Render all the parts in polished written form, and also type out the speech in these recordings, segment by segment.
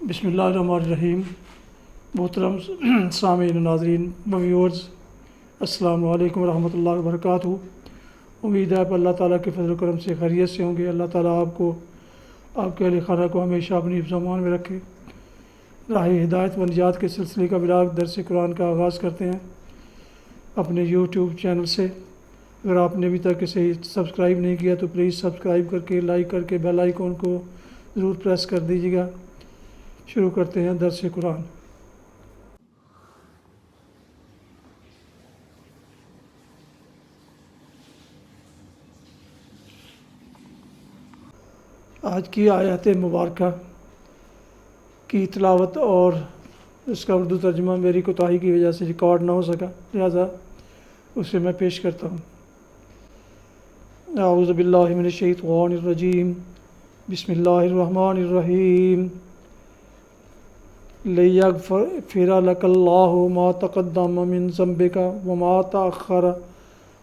بسم اللہ الرحمن الرحیم۔ محترم سامعین و ناظرین ویورز، السلام علیکم ورحمۃ اللہ وبرکاتہ۔ امید ہے کہ اللہ تعالیٰ کے فضل و کرم سے خیریت سے ہوں گے۔ اللہ تعالیٰ آپ کو، آپ کے اہل خانہ کو ہمیشہ اپنی حفظ و امان میں رکھے۔ راہ ہدایت و نجات کے سلسلے کا ولاغ درس قرآن کا آغاز کرتے ہیں اپنے یوٹیوب چینل سے۔ اگر آپ نے ابھی تک اسے سبسکرائب نہیں کیا تو پلیز سبسکرائب کر کے، لائک کر کے بیل آئیکن کو ضرور پریس کر دیجیے گا۔ شروع کرتے ہیں درس قرآن۔ آج کی آیات مبارکہ کی تلاوت اور اس کا اردو ترجمہ میری کوتاہی کی وجہ سے ریکارڈ نہ ہو سکا، لہذا اسے میں پیش کرتا ہوں۔ اعوذ باللہ من الشیطان الرجیم، بسم اللہ الرحمن الرحیم۔ لِیَغْفِرَ لَكَ اللَّهُ مَا تَقَدَّمَ مِن ذَنبِكَ وَمَا تَأَخَّرَ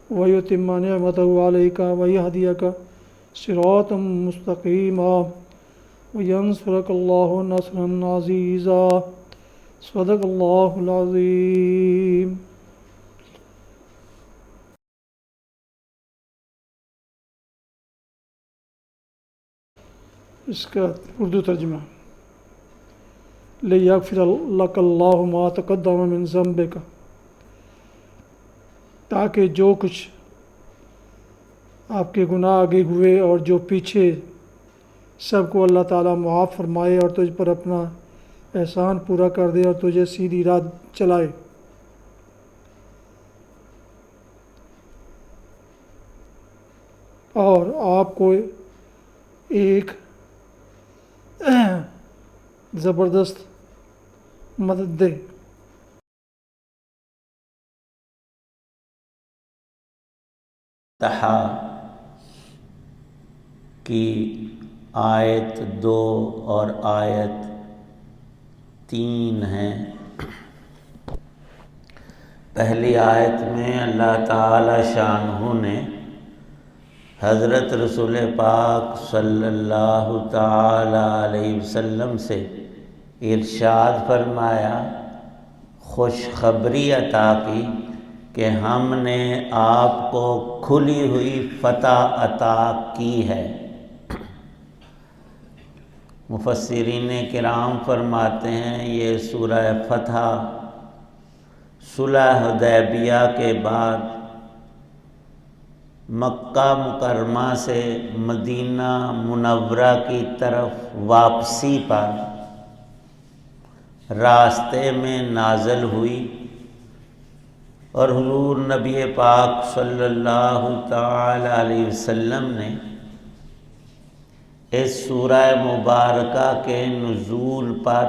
وَيُتِمَّ نِعْمَتَهُ عَلَيْكَ وَيَهْدِيَكَ صِرَاطًا مُسْتَقِيمًا وَيَنصُرَكَ اللَّهُ نَصْرًا عَزِيزًا۔ صدق اللہ العظیم۔ اس کا اردو ترجمہ، لِیَغْفِرَ لَكَ اللَّهُ مَا تَقَدَّمَ مِن ذَنبِكَ، تاکہ جو کچھ آپ کے گناہ آگے ہوئے اور جو پیچھے سب کو اللہ تعالیٰ معاف فرمائے اور تجھ پر اپنا احسان پورا کر دے اور تجھے سیدھی راہ چلائے۔ اور آپ کو ایک زبردست مدد دے۔ تہا کی آیت 2 اور آیت 3 ہیں۔ پہلی آیت میں اللہ تعالی شانہ نے حضرت رسول پاک صلی اللہ تعالی علیہ وسلم سے ارشاد فرمایا، خوشخبری عطا کی کہ ہم نے آپ کو کھلی ہوئی فتح عطا کی ہے۔ مفسرین کرام فرماتے ہیں یہ سورہ فتح صلح حدیبیہ کے بعد مکہ مکرمہ سے مدینہ منورہ کی طرف واپسی پر راستے میں نازل ہوئی، اور حضور نبی پاک صلی اللہ تعالی علیہ وسلم نے اس سورہ مبارکہ کے نزول پر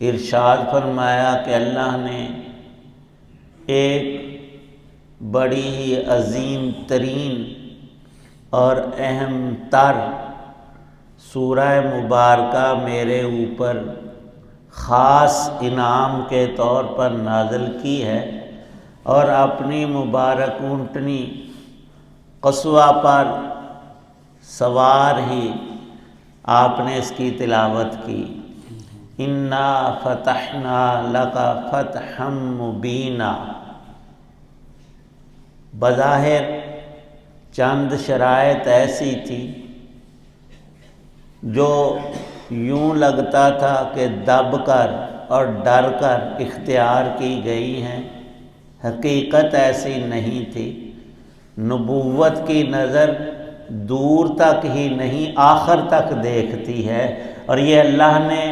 ارشاد فرمایا کہ اللہ نے ایک بڑی ہی عظیم ترین اور اہم تر سورہ مبارکہ میرے اوپر خاص انعام کے طور پر نازل کی ہے، اور اپنی مبارک اونٹنی قصوہ پر سوار ہی آپ نے اس کی تلاوت کی۔ اِنَّا فَتَحْنَا لَكَ فَتْحًا مُبِينًا۔ بظاہر چند شرائط ایسی تھی جو یوں لگتا تھا کہ دب کر اور ڈر کر اختیار کی گئی ہیں، حقیقت ایسی نہیں تھی۔ نبوت کی نظر دور تک ہی نہیں آخر تک دیکھتی ہے، اور یہ اللہ نے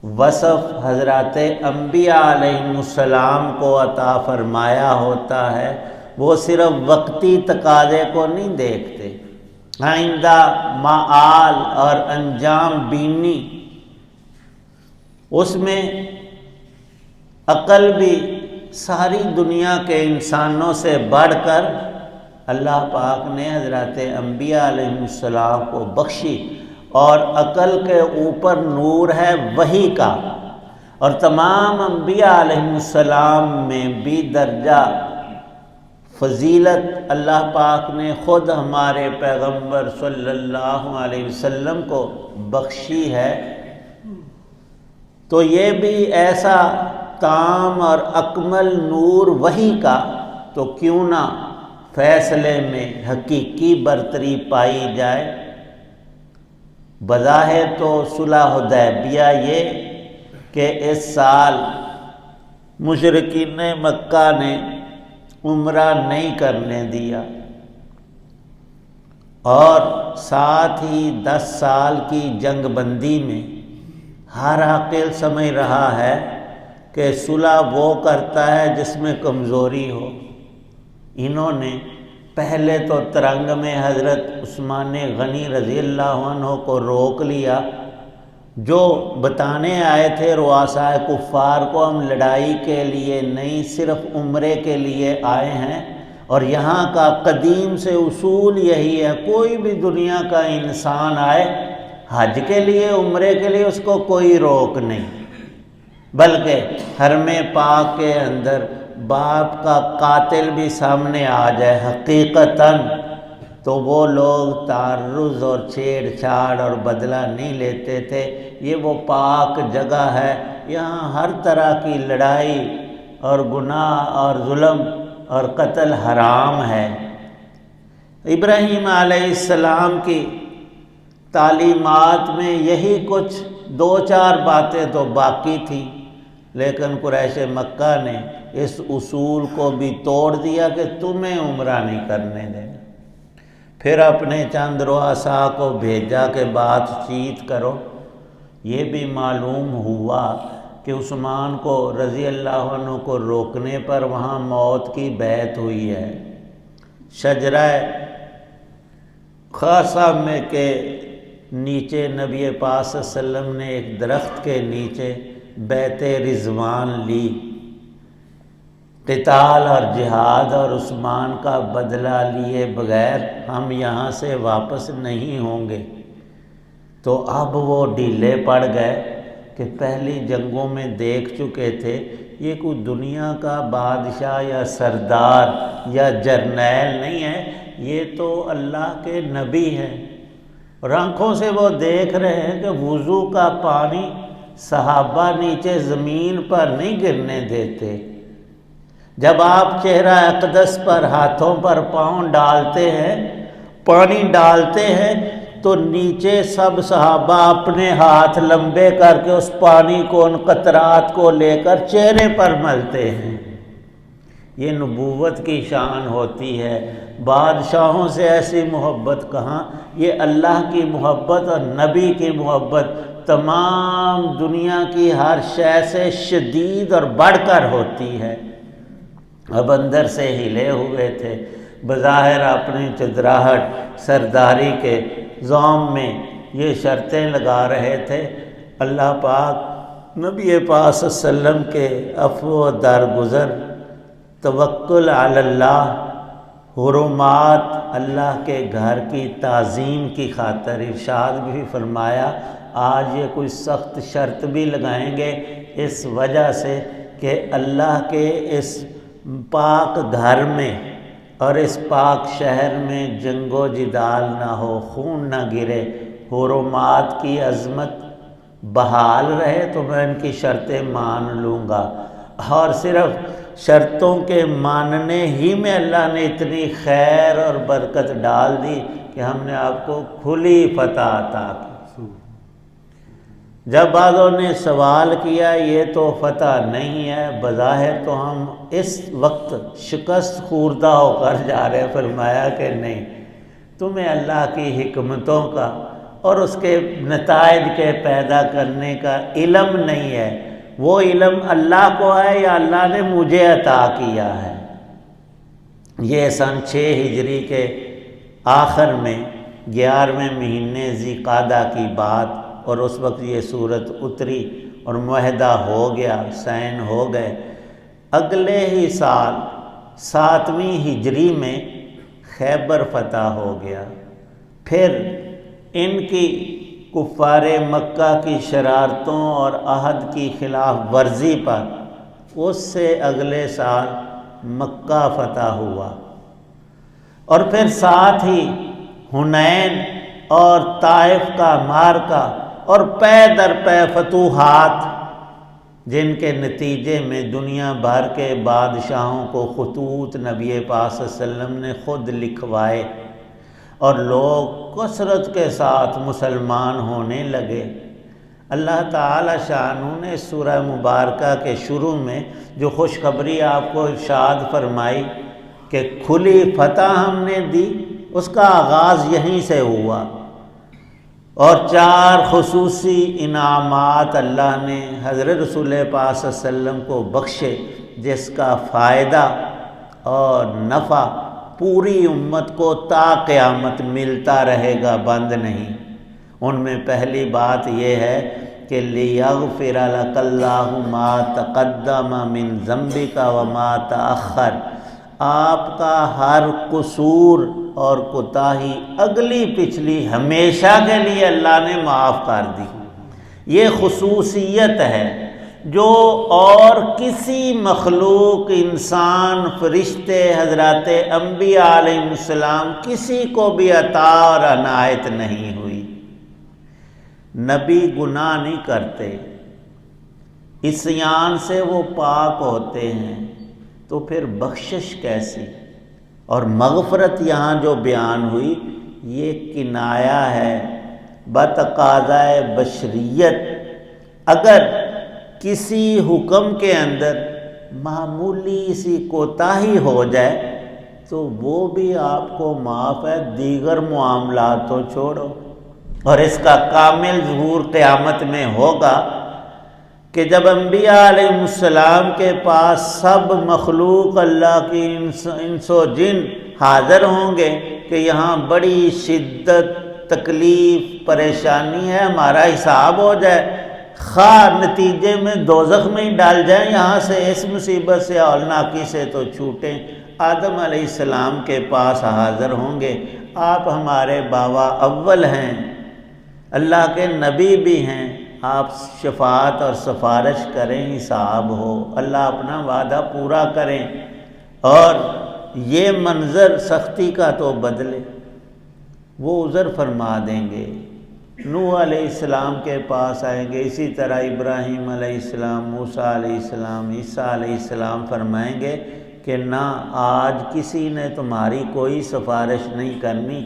وصف حضرات انبیاء علیہ السلام کو عطا فرمایا ہوتا ہے، وہ صرف وقتی تقاضے کو نہیں دیکھتے، آئندہ معال اور انجام بینی، اس میں عقل بھی ساری دنیا کے انسانوں سے بڑھ کر اللہ پاک نے حضرات انبیاء علیہ السلام کو بخشی، اور عقل کے اوپر نور ہے وحی کا، اور تمام انبیاء علیہ السلام میں بھی درجہ فضیلت اللہ پاک نے خود ہمارے پیغمبر صلی اللہ علیہ وسلم کو بخشی ہے، تو یہ بھی ایسا تام اور اکمل نور وحی کا، تو کیوں نہ فیصلے میں حقیقی برتری پائی جائے۔ بظاہر تو صلح حدیبیہ یہ کہ اس سال مشرکین مکہ نے عمرہ نہیں کرنے دیا، اور ساتھ ہی 10 سال کی جنگ بندی میں ہر عاقل سمجھ رہا ہے کہ صلح وہ کرتا ہے جس میں کمزوری ہو۔ انہوں نے پہلے تو ترنگ میں حضرت عثمان غنی رضی اللہ عنہ کو روک لیا، جو بتانے آئے تھے رؤسائے کفار کو ہم لڑائی کے لیے نہیں صرف عمرے کے لیے آئے ہیں، اور یہاں کا قدیم سے اصول یہی ہے، کوئی بھی دنیا کا انسان آئے حج کے لیے عمرے کے لیے اس کو کوئی روک نہیں، بلکہ حرم پاک کے اندر باپ کا قاتل بھی سامنے آ جائے حقیقتاً تو وہ لوگ تعرض اور چھیڑ چھاڑ اور بدلہ نہیں لیتے تھے۔ یہ وہ پاک جگہ ہے، یہاں ہر طرح کی لڑائی اور گناہ اور ظلم اور قتل حرام ہے۔ ابراہیم علیہ السلام کی تعلیمات میں یہی کچھ 2-4 باتیں تو باقی تھیں، لیکن قریش مکہ نے اس اصول کو بھی توڑ دیا کہ تمہیں عمرہ نہیں کرنے دینا۔ پھر اپنے چند رؤساء کو بھیجا کہ بات چیت کرو۔ یہ بھی معلوم ہوا کہ عثمان کو رضی اللہ عنہ کو روکنے پر وہاں موت کی بیعت ہوئی ہے۔ شجرہ خاصہ میں کے نیچے نبی پاک صلی اللہ علیہ وسلم نے ایک درخت کے نیچے بیعت رضوان لی، قتال اور جہاد اور عثمان کا بدلہ لیے بغیر ہم یہاں سے واپس نہیں ہوں گے۔ تو اب وہ ڈھیلے پڑ گئے کہ پہلی جنگوں میں دیکھ چکے تھے، یہ کوئی دنیا کا بادشاہ یا سردار یا جرنیل نہیں ہے، یہ تو اللہ کے نبی ہیں، اور آنکھوں سے وہ دیکھ رہے ہیں کہ وضو کا پانی صحابہ نیچے زمین پر نہیں گرنے دیتے۔ جب آپ چہرہ اقدس پر ہاتھوں پر پاؤں ڈالتے ہیں، پانی ڈالتے ہیں، تو نیچے سب صحابہ اپنے ہاتھ لمبے کر کے اس پانی کو، ان قطرات کو لے کر چہرے پر ملتے ہیں۔ یہ نبوت کی شان ہوتی ہے۔ بادشاہوں سے ایسی محبت کہاں، یہ اللہ کی محبت اور نبی کی محبت تمام دنیا کی ہر شے سے شدید اور بڑھ کر ہوتی ہے۔ اب اندر سے ہلے ہوئے تھے، بظاہر اپنی چدراہٹ سرداری کے زوم میں یہ شرطیں لگا رہے تھے۔ اللہ پاک نبی پاک صلی اللہ علیہ وسلم کے عفو و درگزر، توکل علی اللہ، حرمات اللہ کے گھر کی تعظیم کی خاطر ارشاد بھی فرمایا، آج یہ کوئی سخت شرط بھی لگائیں گے اس وجہ سے کہ اللہ کے اس پاک گھر میں اور اس پاک شہر میں جنگ و جدال نہ ہو، خون نہ گرے، حرمات کی عظمت بحال رہے، تو میں ان کی شرطیں مان لوں گا۔ اور صرف شرطوں کے ماننے ہی میں اللہ نے اتنی خیر اور برکت ڈال دی کہ ہم نے آپ کو کھلی فتح عطا کی۔ جب بعضوں نے سوال کیا یہ تو فتح نہیں ہے، بظاہر تو ہم اس وقت شکست خوردہ ہو کر جا رہے، فرمایا کہ نہیں، تمہیں اللہ کی حکمتوں کا اور اس کے نتائج کے پیدا کرنے کا علم نہیں ہے، وہ علم اللہ کو ہے یا اللہ نے مجھے عطا کیا ہے۔ یہ سن 6 ہجری کے آخر میں 11ویں مہینے ذی قعدہ کی بات، اور اس وقت یہ صورت اتری اور معاہدہ ہو گیا، سائن ہو گئے۔ اگلے ہی سال 7ویں ہجری میں خیبر فتح ہو گیا۔ پھر ان کی کفار مکہ کی شرارتوں اور عہد کی خلاف ورزی پر اس سے اگلے سال مکہ فتح ہوا۔ اور پھر ساتھ ہی حنین اور طائف کا مارکا اور پے در پے فتوحات، جن کے نتیجے میں دنیا بھر کے بادشاہوں کو خطوط نبی پاک صلی اللہ علیہ وسلم نے خود لکھوائے اور لوگ کثرت کے ساتھ مسلمان ہونے لگے۔ اللہ تعالی شانہ نے سورہ مبارکہ کے شروع میں جو خوشخبری آپ کو ارشاد فرمائی کہ کھلی فتح ہم نے دی، اس کا آغاز یہیں سے ہوا، اور 4 خصوصی انعامات اللہ نے حضرت رسول پاک صلی اللہ علیہ وسلم کو بخشے، جس کا فائدہ اور نفع پوری امت کو تا قیامت ملتا رہے گا، بند نہیں۔ ان میں پہلی بات یہ ہے کہ لِيَغْفِرَ لَكَ اللَّهُ مَا تَقَدَّمَ مِن ذَنبِكَ وَمَا تَأَخَّرَ، آپ کا ہر قصور اور کوتاہی اگلی پچھلی ہمیشہ کے لیے اللہ نے معاف کر دی۔ یہ خصوصیت ہے جو اور کسی مخلوق، انسان، فرشتے، حضرات انبیاء علیہ السلام، کسی کو بھی عطا اور عنایت نہیں ہوئی۔ نبی گناہ نہیں کرتے، عصیان سے وہ پاک ہوتے ہیں، تو پھر بخشش کیسی؟ اور مغفرت یہاں جو بیان ہوئی یہ کنایا ہے بتقاضائے بشریت۔ اگر کسی حکم کے اندر معمولی سی کوتاہی ہو جائے تو وہ بھی آپ کو معاف ہے، دیگر معاملات تو چھوڑو۔ اور اس کا کامل ظہور قیامت میں ہوگا کہ جب انبیاء علیہ السلام کے پاس سب مخلوق اللہ کی انس و جن حاضر ہوں گے کہ یہاں بڑی شدت، تکلیف، پریشانی ہے، ہمارا حساب ہو جائے، خواہ نتیجے میں دوزخ میں ہی ڈال جائیں، یہاں سے اس مصیبت سے ہولناکی سے تو چھوٹیں۔ آدم علیہ السلام کے پاس حاضر ہوں گے، آپ ہمارے بابا اول ہیں، اللہ کے نبی بھی ہیں، آپ شفاعت اور سفارش کریں، حساب ہو، اللہ اپنا وعدہ پورا کریں اور یہ منظر سختی کا تو بدلے، وہ عذر فرما دیں گے۔ نوح علیہ السلام کے پاس آئیں گے، اسی طرح ابراہیم علیہ السلام، موسیٰ علیہ السلام، عیسیٰ علیہ السلام فرمائیں گے کہ نہ، آج کسی نے تمہاری کوئی سفارش نہیں کرنی،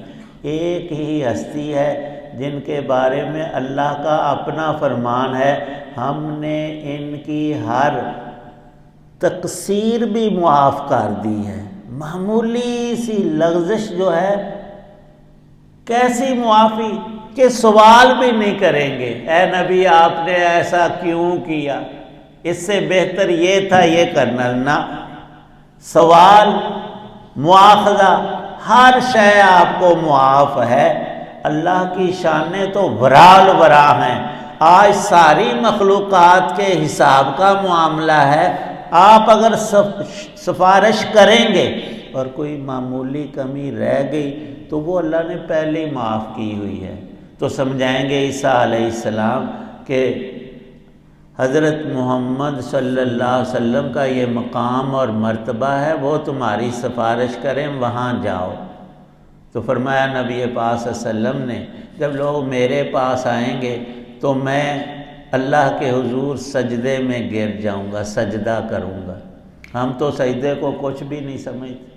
ایک ہی ہستی ہے جن کے بارے میں اللہ کا اپنا فرمان ہے، ہم نے ان کی ہر تقصیر بھی معاف کر دی ہے۔ معمولی سی لغزش جو ہے، کیسی معافی کہ سوال بھی نہیں کریں گے، اے نبی آپ نے ایسا کیوں کیا، اس سے بہتر یہ تھا یہ کرنا، نہ، سوال، مواخذہ، ہر شے آپ کو معاف ہے۔ اللہ کی شانیں تو ورال ورا ہیں، آج ساری مخلوقات کے حساب کا معاملہ ہے، آپ اگر سفارش کریں گے اور کوئی معمولی کمی رہ گئی تو وہ اللہ نے پہلے معاف کی ہوئی ہے۔ تو سمجھائیں گے عیسیٰ علیہ السلام کہ حضرت محمد صلی اللہ علیہ وسلم کا یہ مقام اور مرتبہ ہے، وہ تمہاری سفارش کریں، وہاں جاؤ۔ تو فرمایا نبی پاک صلی اللہ علیہ وسلم نے، جب لوگ میرے پاس آئیں گے تو میں اللہ کے حضور سجدے میں گر جاؤں گا، سجدہ کروں گا۔ ہم تو سجدے کو کچھ بھی نہیں سمجھتے،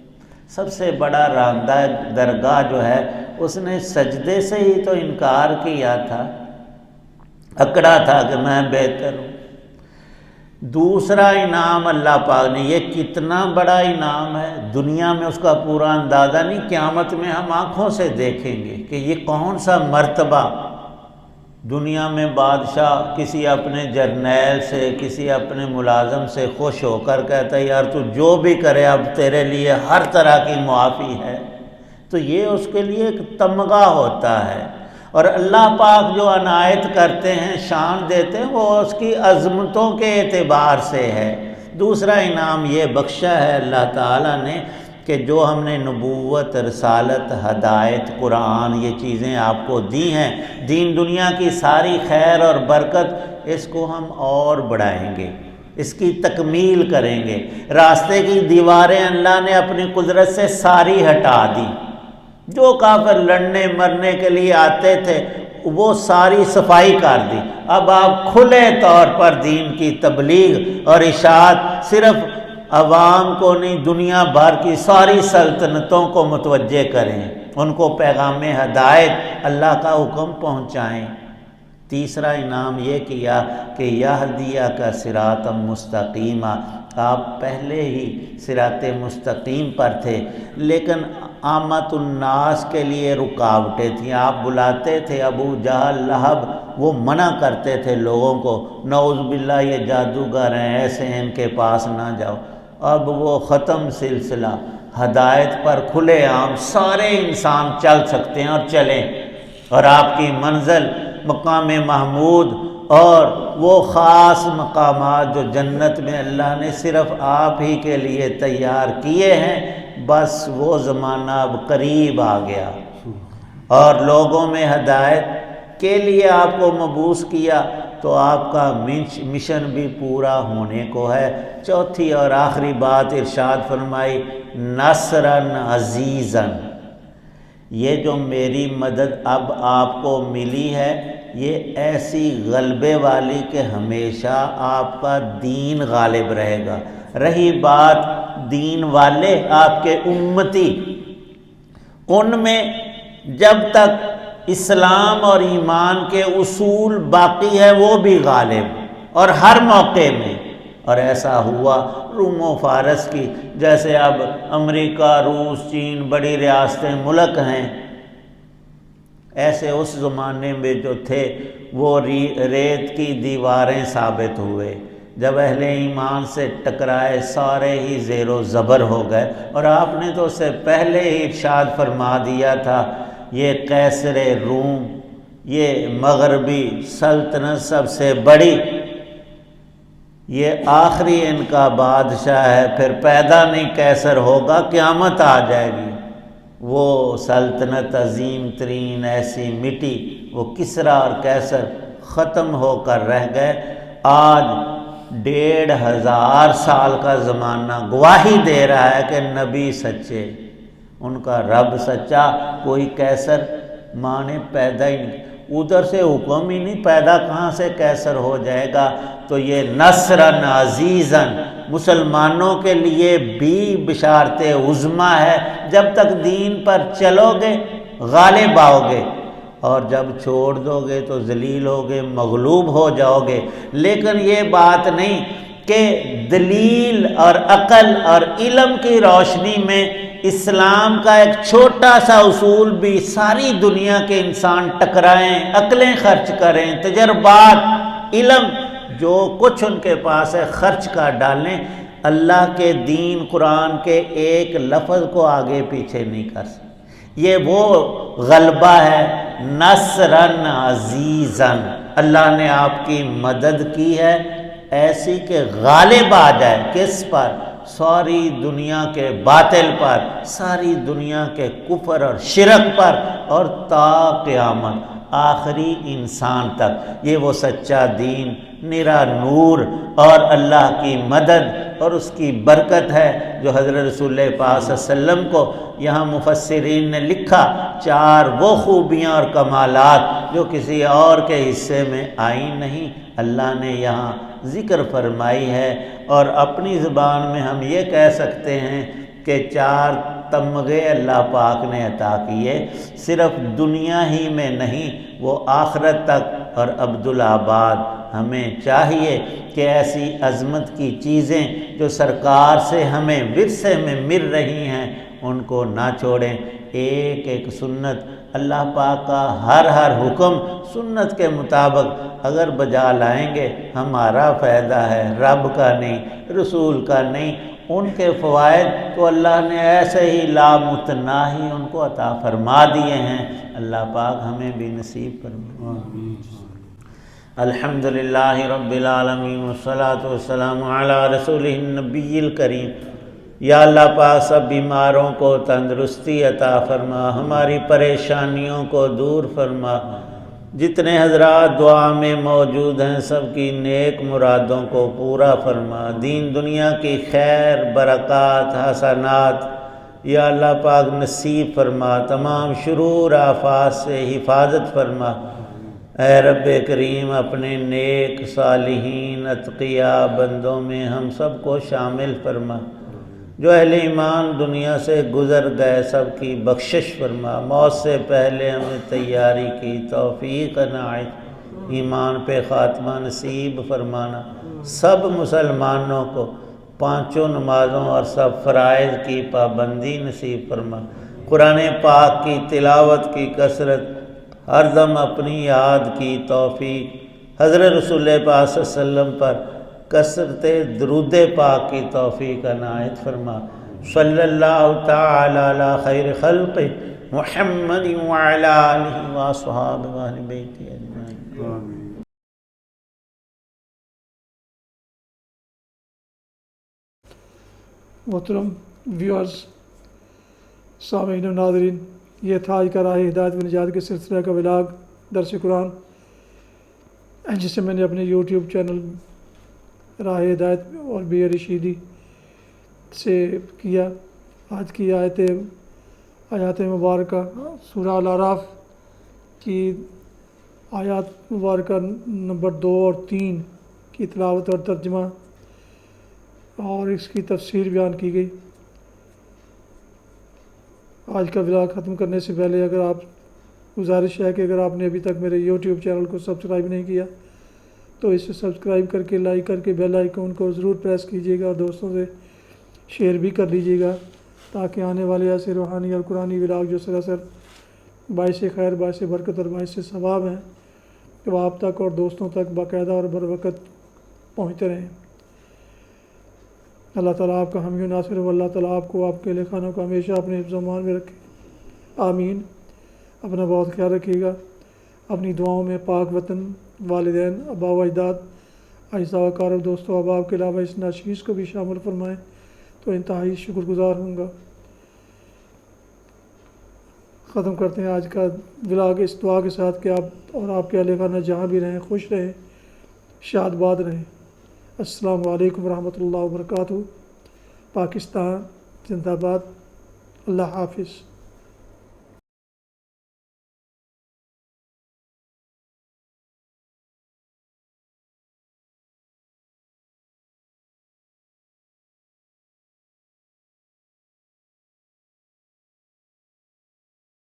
سب سے بڑا راندہ درگاہ جو ہے اس نے سجدے سے ہی تو انکار کیا تھا، اکڑا تھا کہ میں بہتر ہوں۔ دوسرا انعام اللہ پاک نے، یہ کتنا بڑا انعام ہے، دنیا میں اس کا پورا اندازہ نہیں، قیامت میں ہم آنکھوں سے دیکھیں گے کہ یہ کون سا مرتبہ۔ دنیا میں بادشاہ کسی اپنے جرنیل سے، کسی اپنے ملازم سے خوش ہو کر کہتا ہے یار تو جو بھی کرے اب تیرے لیے ہر طرح کی معافی ہے، تو یہ اس کے لیے ایک تمغہ ہوتا ہے۔ اور اللہ پاک جو عنایت کرتے ہیں، شان دیتے ہیں، وہ اس کی عظمتوں کے اعتبار سے ہے۔ دوسرا انعام یہ بخشا ہے اللہ تعالیٰ نے کہ جو ہم نے نبوت، رسالت، ہدایت، قرآن، یہ چیزیں آپ کو دی ہیں، دین دنیا کی ساری خیر اور برکت، اس کو ہم اور بڑھائیں گے۔ اس کی تکمیل کریں گے۔ راستے کی دیواریں اللہ نے اپنی قدرت سے ساری ہٹا دی، جو کافر لڑنے مرنے کے لیے آتے تھے وہ ساری صفائی کر دی۔ اب آپ کھلے طور پر دین کی تبلیغ اور اشاعت صرف عوام کو نہیں، دنیا بھر کی ساری سلطنتوں کو متوجہ کریں، ان کو پیغام ہدایت اللہ کا حکم پہنچائیں۔ تیسرا انعام یہ کیا کہ یہدیہ کا صراط مستقیمہ، آپ پہلے ہی صراط مستقیم پر تھے، لیکن عامت الناس کے لیے رکاوٹیں تھیں۔ آپ بلاتے تھے ابو جہل لہب، وہ منع کرتے تھے لوگوں کو، نعوذ باللہ یہ جادوگر ہیں، ایسے ہیں، ان کے پاس نہ جاؤ۔ اب وہ ختم سلسلہ، ہدایت پر کھلے عام سارے انسان چل سکتے ہیں اور چلیں، اور آپ کی منزل مقام محمود اور وہ خاص مقامات جو جنت میں اللہ نے صرف آپ ہی کے لیے تیار کیے ہیں، بس وہ زمانہ اب قریب آ گیا، اور لوگوں میں ہدایت کے لیے آپ کو مبعوث کیا تو آپ کا مشن بھی پورا ہونے کو ہے۔ چوتھی اور آخری بات ارشاد فرمائی، نصرن عزیزن، یہ جو میری مدد اب آپ کو ملی ہے یہ ایسی غلبے والی کہ ہمیشہ آپ کا دین غالب رہے گا۔ رہی بات دین والے آپ کے امتی، ان میں جب تک اسلام اور ایمان کے اصول باقی ہے وہ بھی غالب، اور ہر موقع میں، اور ایسا ہوا روم و فارس کی، جیسے اب امریکہ، روس، چین بڑی ریاستیں ملک ہیں، ایسے اس زمانے میں جو تھے وہ ریت کی دیواریں ثابت ہوئے، جب اہل ایمان سے ٹکرائے سارے ہی زیر و زبر ہو گئے۔ اور آپ نے تو اس سے پہلے ہی ارشاد فرما دیا تھا، یہ قیصر روم، یہ مغربی سلطنت سب سے بڑی، یہ آخری ان کا بادشاہ ہے، پھر پیدا نہیں قیصر ہوگا، قیامت آ جائے گی۔ وہ سلطنت عظیم ترین ایسی مٹی، وہ کسریٰ اور قیصر ختم ہو کر رہ گئے۔ آج 1500 سال کا زمانہ گواہی دے رہا ہے کہ نبی سچے، ان کا رب سچا، کوئی قیصر ماں نے پیدا ہی نہیں، ادھر سے حکم ہی نہیں، پیدا کہاں سے قیصر ہو جائے گا۔ تو یہ نصرن عزیزن مسلمانوں کے لیے بھی بشارت عظمیٰ ہے، جب تک دین پر چلو گے غالب آؤ گے، اور جب چھوڑ دو گے تو ذلیل ہوگے، مغلوب ہو جاؤ گے۔ لیکن یہ بات نہیں کہ دلیل اور عقل اور علم کی روشنی میں اسلام کا ایک چھوٹا سا اصول بھی ساری دنیا کے انسان ٹکرائیں، عقلیں خرچ کریں، تجربات، علم جو کچھ ان کے پاس ہے خرچ کر ڈالیں، اللہ کے دین قرآن کے ایک لفظ کو آگے پیچھے نہیں کر سکتے۔ یہ وہ غلبہ ہے، نصرن عزیزن، اللہ نے آپ کی مدد کی ہے ایسی کہ غالب آ جائے، کس پر؟ ساری دنیا کے باطل پر، ساری دنیا کے کفر اور شرک پر، اور تا قیامت آخری انسان تک۔ یہ وہ سچا دین، نرا نور اور اللہ کی مدد اور اس کی برکت ہے جو حضرت رسول پاک صلی اللہ علیہ وسلم کو یہاں مفسرین نے لکھا، 4 وہ خوبیاں اور کمالات جو کسی اور کے حصے میں آئی نہیں، اللہ نے یہاں ذکر فرمائی ہے۔ اور اپنی زبان میں ہم یہ کہہ سکتے ہیں کہ 4 تمغے اللہ پاک نے عطا کیے، صرف دنیا ہی میں نہیں، وہ آخرت تک اور عبدالآباد۔ ہمیں چاہیے کہ ایسی عظمت کی چیزیں جو سرکار سے ہمیں ورثے میں مل رہی ہیں ان کو نہ چھوڑیں۔ ایک ایک سنت، اللہ پاک کا ہر حکم سنت کے مطابق اگر بجا لائیں گے ہمارا فائدہ ہے، رب کا نہیں، رسول کا نہیں۔ ان کے فوائد تو اللہ نے ایسے ہی لامتناہی ان کو عطا فرما دیے ہیں، اللہ پاک ہمیں بھی نصیب فرمائے۔ الحمدللہ رب العالمین والصلاة والسلام علی رسولہ النبی الکریم۔ یا اللہ پاک سب بیماروں کو تندرستی عطا فرما، ہماری پریشانیوں کو دور فرما، جتنے حضرات دعا میں موجود ہیں سب کی نیک مرادوں کو پورا فرما، دین دنیا کی خیر برکات حسنات یا اللہ پاک نصیب فرما، تمام شرور آفات سے حفاظت فرما۔ اے رب کریم اپنے نیک صالحین اتقیاء بندوں میں ہم سب کو شامل فرما، جو اہل ایمان دنیا سے گزر گئے سب کی بخشش فرما، موت سے پہلے ہمیں تیاری کی توفیق عنایت، ایمان پہ خاتمہ نصیب فرمانا، سب مسلمانوں کو پانچوں نمازوں اور سب فرائض کی پابندی نصیب فرما، قرآن پاک کی تلاوت کی کثرت، ہر دم اپنی یاد کی توفیق، حضرت رسول پاک صلی اللہ علیہ وسلم پر کثرت درود پاک کی توفیق عنایت فرما۔ صلی اللہ تعالی علی خیر خلق محمد وعلی آلہ واصحابہ واہل بیتہ اجمعین۔ محترم ویورز، سامعین و ناظرین، یہ تھا آج کا راہ ہدایت و نجات کے سلسلہ کا ولاگ درس قرآن، جسے میں نے اپنے یوٹیوب چینل راہ ہدایت اور بی اے رشیدی سے کیا۔ آج کی آیات مبارکہ سورہ الاعراف کی آیات مبارکہ نمبر 2 اور 3 کی تلاوت اور ترجمہ اور اس کی تفسیر بیان کی گئی۔ آج کا ولاگ ختم کرنے سے پہلے گزارش ہے کہ اگر آپ نے ابھی تک میرے یوٹیوب چینل کو سبسکرائب نہیں کیا تو اسے سبسکرائب کر کے لائک کر کے بیل آئیکن کو ضرور پریس کیجیے گا اور دوستوں سے شیئر بھی کر لیجیے گا، تاکہ آنے والے ایسے روحانی اور قرآنی ولاگ جو سراسر باعث خیر، باعث برکت اور باعث ثواب ہیں کہ وہ آپ تک اور دوستوں تک باقاعدہ اور بروقت پہنچتے رہیں۔ اللہ تعالیٰ آپ کا حامی و ناصر ہو، اللہ تعالیٰ آپ کو آپ کے اہل خانہ کو ہمیشہ اپنے حفظ و امان میں رکھے، آمین۔ اپنا بہت خیال رکھیے گا، اپنی دعاؤں میں پاک وطن، والدین، آباء و اجداد، اعزاء و اقارب، دوستوں و احباب کے علاوہ اس ناشیز کو بھی شامل فرمائیں تو انتہائی شکر گزار ہوں گا۔ ختم کرتے ہیں آج کا ولاگ اس دعا کے ساتھ کہ آپ اور آپ کے اہل خانہ جہاں بھی رہیں خوش رہیں، شاد باد رہیں۔ السلام علیکم ورحمۃ اللہ وبرکاتہ۔ پاکستان زندہ باد۔ اللہ حافظ۔